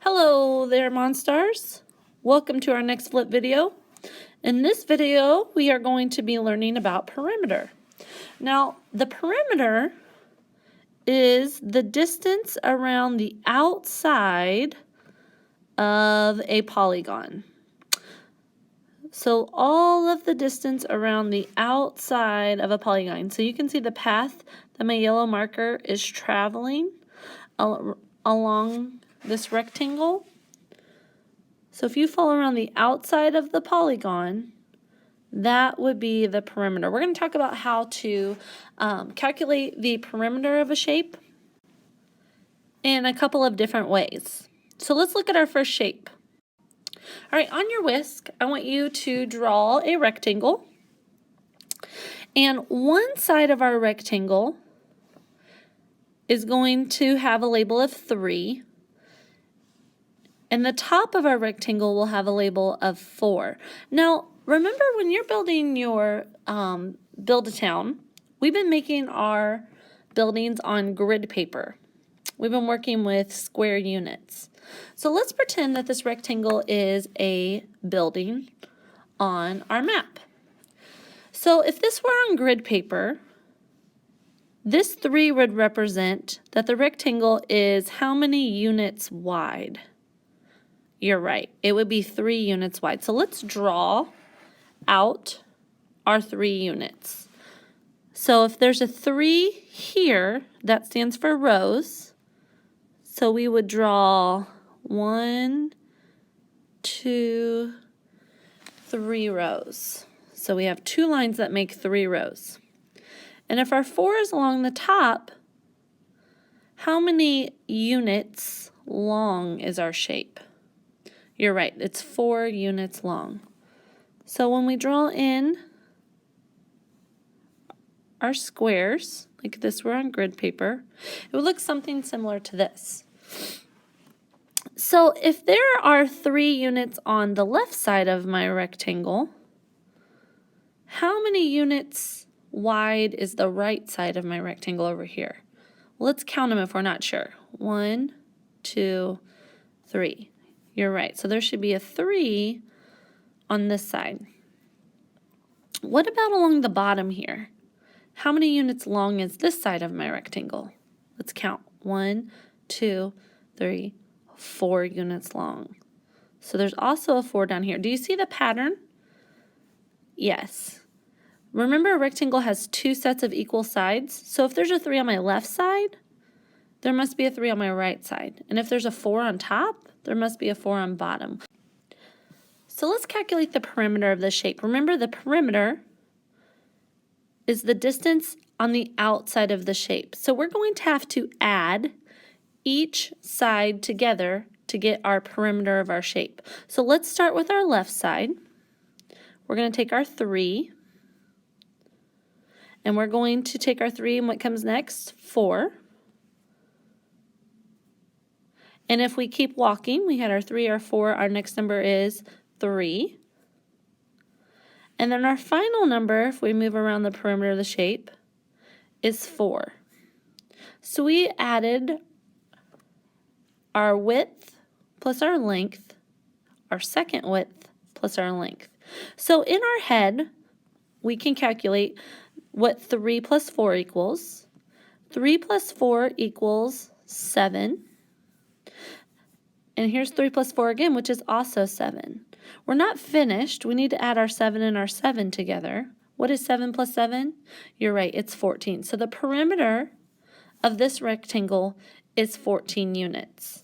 Hello there, Monstars. Welcome to our next flip video. In this video, we are going to be learning about perimeter. Now, the perimeter is the distance around the outside of a polygon. So all of the distance around the outside of a polygon. So you can see the path that my yellow marker is traveling along this rectangle. So if you follow around the outside of the polygon, that would be the perimeter. We're going to talk about how to calculate the perimeter of a shape in a couple of different ways. So let's look at our first shape. All right, on your whisk, I want you to draw a rectangle. And one side of our rectangle is going to have a label of 3. And the top of our rectangle will have a label of 4. Now, remember when you're building your Build-A-Town, we've been making our buildings on grid paper. We've been working with square units. So let's pretend that this rectangle is a building on our map. So if this were on grid paper, this 3 would represent that the rectangle is how many units wide? You're right, it would be 3 units wide. So let's draw out our 3 units. So if there's a 3 here, that stands for rows. So we would draw 1, 2, 3 rows. So we have 2 lines that make 3 rows. And if our 4 is along the top, how many units long is our shape? You're right, it's 4 units long. So when we draw in our squares, like this were on grid paper, it would look something similar to this. So if there are 3 units on the left side of my rectangle, how many units wide is the right side of my rectangle over here? Well, let's count them if we're not sure. 1, 2, 3. You're right. So there should be a 3 on this side. What about along the bottom here? How many units long is this side of my rectangle? Let's count. 1, 2, 3, 4 units long. So there's also a 4 down here. Do you see the pattern? Yes. Remember, a rectangle has 2 sets of equal sides. So if there's a 3 on my left side, there must be a 3 on my right side. And if there's a 4 on top, there must be a 4 on bottom. So let's calculate the perimeter of the shape. Remember, the perimeter is the distance on the outside of the shape. So we're going to have to add each side together to get our perimeter of our shape. So let's start with our left side. We're going to take our 3. And we're going to take our 3, and what comes next? 4. And if we keep walking, we had our 3, our 4, our next number is 3. And then our final number, if we move around the perimeter of the shape, is 4. So we added our width plus our length, our second width plus our length. So in our head, we can calculate what 3 plus 4 equals. 3 plus 4 equals 7. And here's 3 plus 4 again, which is also 7. We're not finished. We need to add our 7 and our 7 together. What is 7 plus 7? You're right, it's 14. So the perimeter of this rectangle is 14 units.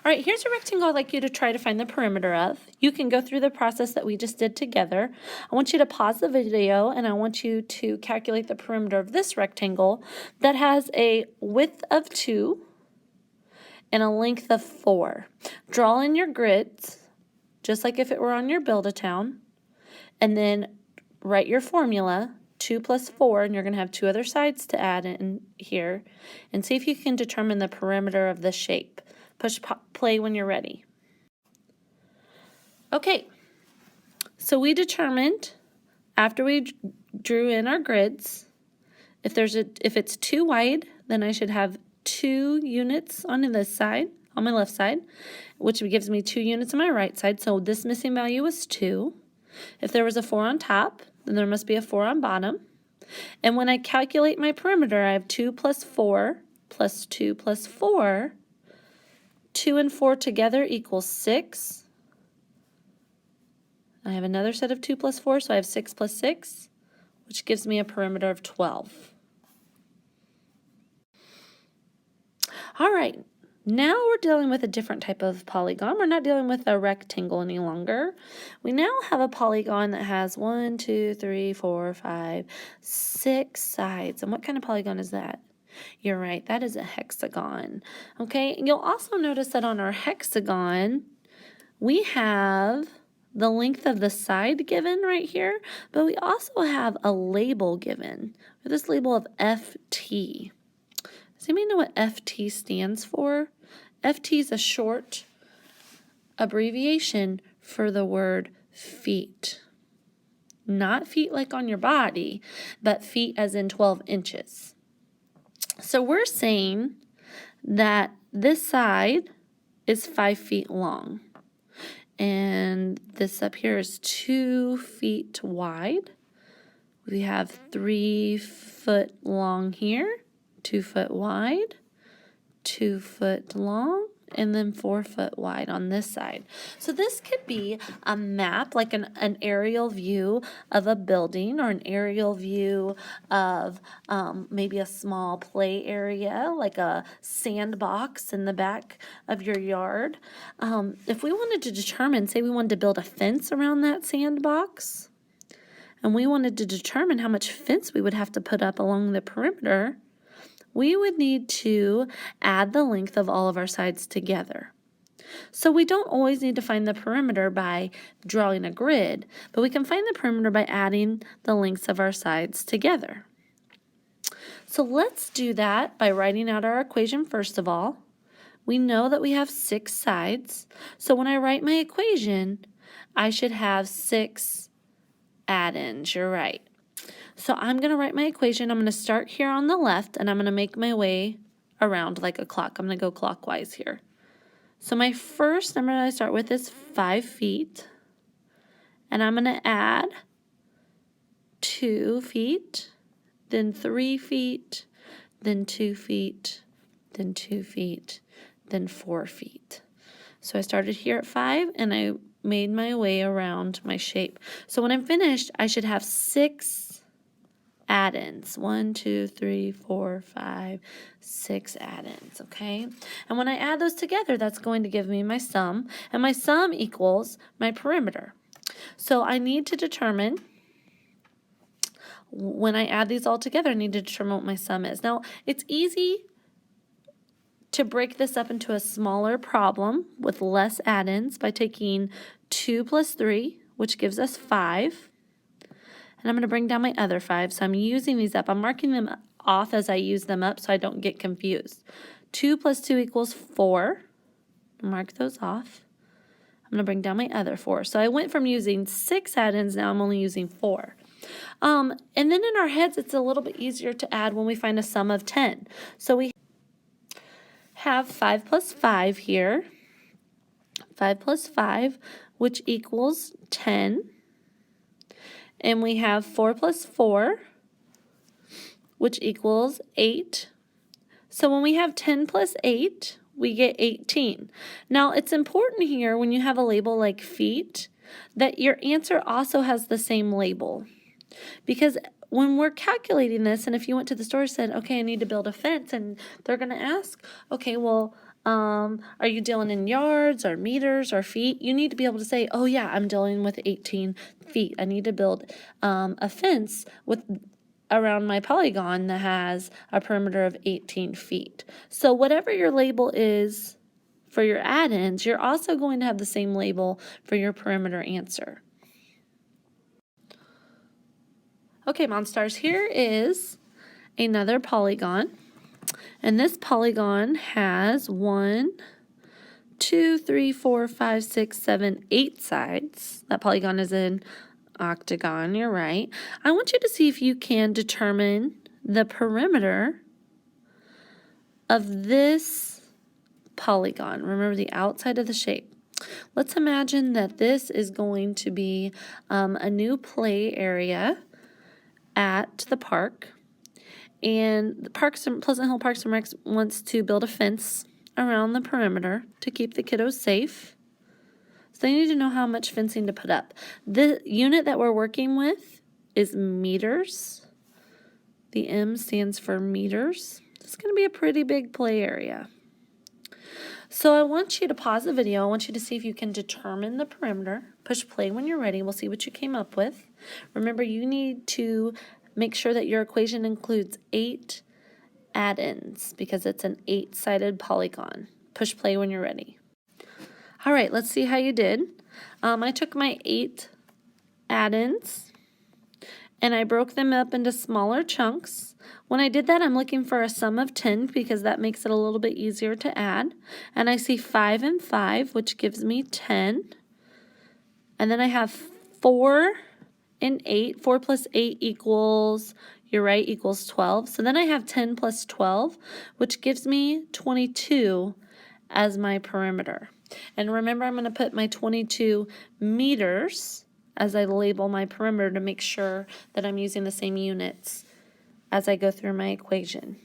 All right, here's a rectangle I'd like you to try to find the perimeter of. You can go through the process that we just did together. I want you to pause the video and I want you to calculate the perimeter of this rectangle that has a width of 2 and a length of 4. Draw in your grids, just like if it were on your Build-A-Town, and then write your formula, 2 plus 4, and you're going to have 2 other sides to add in here, and see if you can determine the perimeter of the shape. Push play when you're ready. Okay, so we determined, after we drew in our grids, if it's 2 wide, then I should have 2 units on this side, on my left side, which gives me 2 units on my right side. So this missing value is 2. If there was a 4 on top, then there must be a 4 on bottom. And when I calculate my perimeter, I have 2 plus 4 plus 2 plus 4. 2 and 4 together equals 6. I have another set of 2 plus 4, so I have 6 plus 6, which gives me a perimeter of 12. All right, now we're dealing with a different type of polygon. We're not dealing with a rectangle any longer. We now have a polygon that has 1, 2, 3, 4, 5, 6 sides. And what kind of polygon is that? You're right, that is a hexagon. Okay, you'll also notice that on our hexagon, we have the length of the side given right here, but we also have a label given. We have this label of FT. Does anybody know what FT stands for? FT is a short abbreviation for the word feet. Not feet like on your body, but feet as in 12 inches. So we're saying that this side is 5 feet long. And this up here is 2 feet wide. We have 3 foot long here, 2 foot wide, 2 foot long, and then 4 foot wide on this side. So this could be a map, like an aerial view of a building, or an aerial view of maybe a small play area, like a sandbox in the back of your yard. If we wanted to determine, say we wanted to build a fence around that sandbox, and we wanted to determine how much fence we would have to put up along the perimeter, we would need to add the length of all of our sides together. So we don't always need to find the perimeter by drawing a grid, but we can find the perimeter by adding the lengths of our sides together. So let's do that by writing out our equation first of all. We know that we have 6 sides, so when I write my equation, I should have 6 add-ins. You're right. So I'm going to write my equation. I'm going to start here on the left, and I'm going to make my way around like a clock. I'm going to go clockwise here. So my first number that I start with is 5 feet, and I'm going to add 2 feet, then 3 feet, then 2 feet, then 2 feet, then 4 feet. So I started here at 5, and I made my way around my shape. So when I'm finished, I should have 6 add-ins. 1, 2, 3, 4, 5, 6 add-ins, okay? And when I add those together, that's going to give me my sum, and my sum equals my perimeter. So I need to determine, when I add these all together, I need to determine what my sum is. Now, it's easy to break this up into a smaller problem with less add-ins by taking 2 plus 3, which gives us 5. And I'm going to bring down my other 5. So I'm using these up. I'm marking them off as I use them up so I don't get confused. 2 plus 2 equals 4. Mark those off. I'm going to bring down my other 4. So I went from using 6 add-ins, now I'm only using 4. And then in our heads, it's a little bit easier to add when we find a sum of 10. So we have 5 plus 5 here. 5 plus 5, which equals 10. And we have 4 plus 4, which equals 8. So when we have 10 plus 8, we get 18. Now, it's important here when you have a label like feet that your answer also has the same label. Because when we're calculating this, and if you went to the store and said, okay, I need to build a fence, and they're going to ask, okay, well, are you dealing in yards or meters or feet? You need to be able to say, oh yeah, I'm dealing with 18 feet. I need to build a fence around my polygon that has a perimeter of 18 feet. So whatever your label is for your add-ins, you're also going to have the same label for your perimeter answer. Okay, Monstars, here is another polygon. And this polygon has 1, 2, 3, 4, 5, 6, 7, 8 sides. That polygon is an octagon, you're right. I want you to see if you can determine the perimeter of this polygon. Remember the outside of the shape. Let's imagine that this is going to be a new play area at the park. And the Pleasant Hill Parks and Rec wants to build a fence around the perimeter to keep the kiddos safe. So they need to know how much fencing to put up. The unit that we're working with is meters. The M stands for meters. It's going to be a pretty big play area. So I want you to pause the video. I want you to see if you can determine the perimeter. Push play when you're ready. We'll see what you came up with. Remember, you need to make sure that your equation includes 8 add-ins because it's an 8-sided polygon. Push play when you're ready. All right, let's see how you did. I took my 8 add-ins and I broke them up into smaller chunks. When I did that, I'm looking for a sum of 10 because that makes it a little bit easier to add. And I see 5 and 5, which gives me 10. And then I have 4 and 8. 4 plus 8 equals, you're right, equals 12. So then I have 10 plus 12, which gives me 22 as my perimeter. And remember, I'm going to put my 22 meters as I label my perimeter to make sure that I'm using the same units as I go through my equation.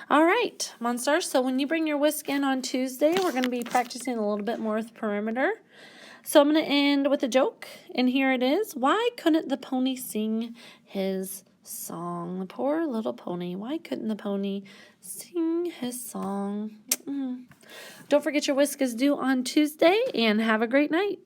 All right, Monstars, so when you bring your whisk in on Tuesday, we're going to be practicing a little bit more with perimeter. So I'm going to end with a joke, and here it is. Why couldn't the pony sing his song? The poor little pony. Why couldn't the pony sing his song? Don't forget your whisk is due on Tuesday, and have a great night.